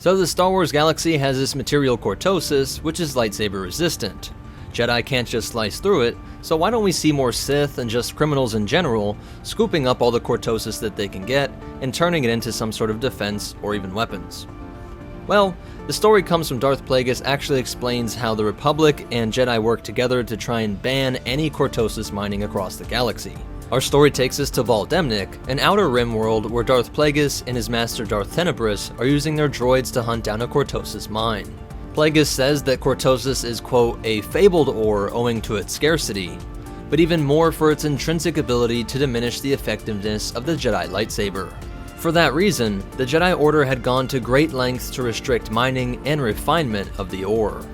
So the Star Wars galaxy has this material Cortosis, which is lightsaber resistant. Jedi can't just slice through it, so why don't we see more Sith and just criminals in general scooping up all the Cortosis that they can get and turning it into some sort of defense or even weapons? Well, the story comes from Darth Plagueis actually explains how the Republic and Jedi work together to try and ban any Cortosis mining across the galaxy. Our story takes us to Valdemnik, an outer rim world where Darth Plagueis and his master Darth Tenebrous are using their droids to hunt down a Cortosis mine. Plagueis says that Cortosis is, quote, a fabled ore owing to its scarcity, but even more for its intrinsic ability to diminish the effectiveness of the Jedi lightsaber. For that reason, the Jedi Order had gone to great lengths to restrict mining and refinement of the ore.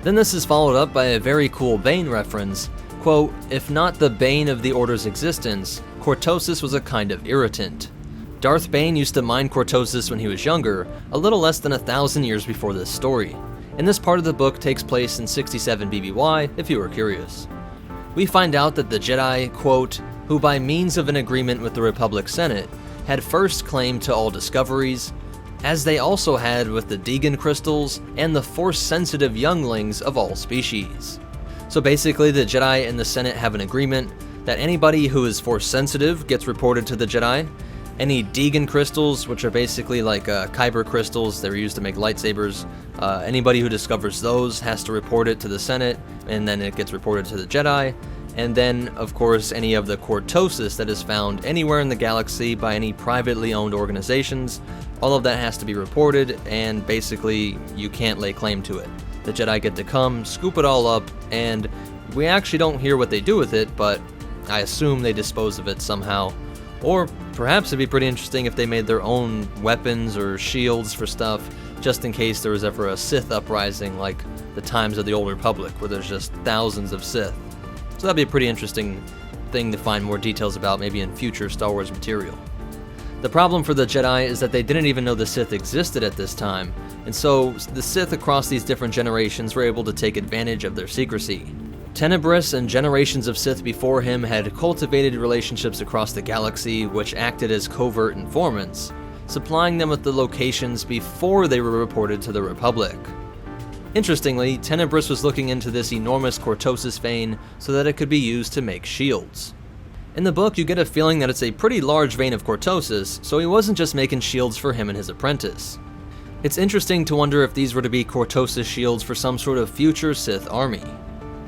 Then this is followed up by a very cool Bane reference, quote, if not the bane of the Order's existence, Cortosis was a kind of irritant. Darth Bane used to mine Cortosis when he was younger, a little less than 1,000 years before this story, and this part of the book takes place in 67 BBY, if you were curious. We find out that the Jedi, quote, who by means of an agreement with the Republic Senate, had first claim to all discoveries, as they also had with the Deegan crystals and the Force-sensitive younglings of all species. So basically the Jedi and the Senate have an agreement that anybody who is Force-sensitive gets reported to the Jedi. Any Deegan crystals, which are basically like Kyber crystals that are used to make lightsabers, anybody who discovers those has to report it to the Senate, and then it gets reported to the Jedi. And then, of course, any of the Cortosis that is found anywhere in the galaxy by any privately owned organizations, all of that has to be reported, and basically you can't lay claim to it. The Jedi get to come, scoop it all up, and we actually don't hear what they do with it, but I assume they dispose of it somehow. Or perhaps it'd be pretty interesting if they made their own weapons or shields for stuff, just in case there was ever a Sith uprising like the times of the Old Republic, where there's just thousands of Sith. So that'd be a pretty interesting thing to find more details about maybe in future Star Wars material. The problem for the Jedi is that they didn't even know the Sith existed at this time, and so the Sith across these different generations were able to take advantage of their secrecy. Tenebrous and generations of Sith before him had cultivated relationships across the galaxy which acted as covert informants, supplying them with the locations before they were reported to the Republic. Interestingly, Tenebrous was looking into this enormous Cortosis vein so that it could be used to make shields. In the book, you get a feeling that it's a pretty large vein of Cortosis, so he wasn't just making shields for him and his apprentice. It's interesting to wonder if these were to be Cortosis shields for some sort of future Sith army.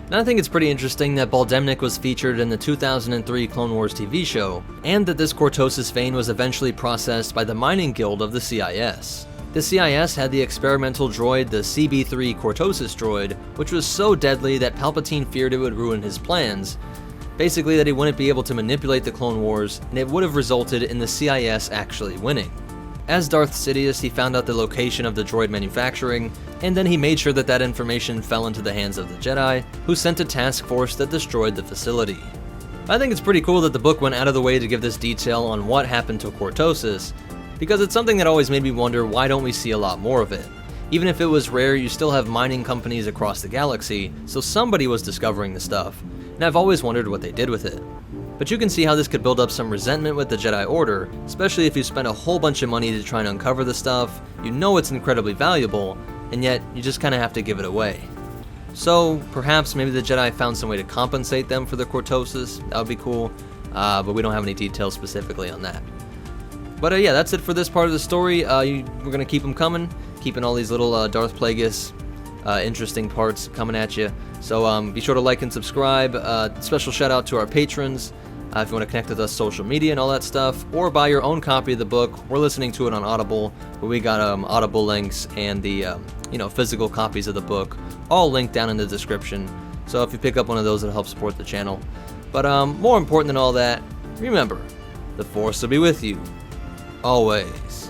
And I think it's pretty interesting that Valdemnik was featured in the 2003 Clone Wars TV show, and that this Cortosis vein was eventually processed by the mining guild of the CIS. The CIS had the experimental droid, the CB-3 Cortosis droid, which was so deadly that Palpatine feared it would ruin his plans, basically that he wouldn't be able to manipulate the Clone Wars, and it would have resulted in the CIS actually winning. As Darth Sidious, he found out the location of the droid manufacturing, and then he made sure that that information fell into the hands of the Jedi, who sent a task force that destroyed the facility. I think it's pretty cool that the book went out of the way to give this detail on what happened to Cortosis, because it's something that always made me wonder why don't we see a lot more of it. Even if it was rare, you still have mining companies across the galaxy, so somebody was discovering the stuff, and I've always wondered what they did with it. But you can see how this could build up some resentment with the Jedi Order, especially if you spend a whole bunch of money to try and uncover the stuff, you know it's incredibly valuable, and yet you just kinda have to give it away. So perhaps maybe the Jedi found some way to compensate them for the Cortosis, that would be cool, but we don't have any details specifically on that. But yeah, that's it for this part of the story. We're going to keep them coming, keeping all these little Darth Plagueis interesting parts coming at you. So be sure to like and subscribe. Special shout out to our patrons. If you want to connect with us social media and all that stuff, or buy your own copy of the book. We're listening to it on Audible, where we got Audible links and the physical copies of the book, all linked down in the description. So if you pick up one of those, it'll help support the channel. But more important than all that, remember, the Force will be with you. Always.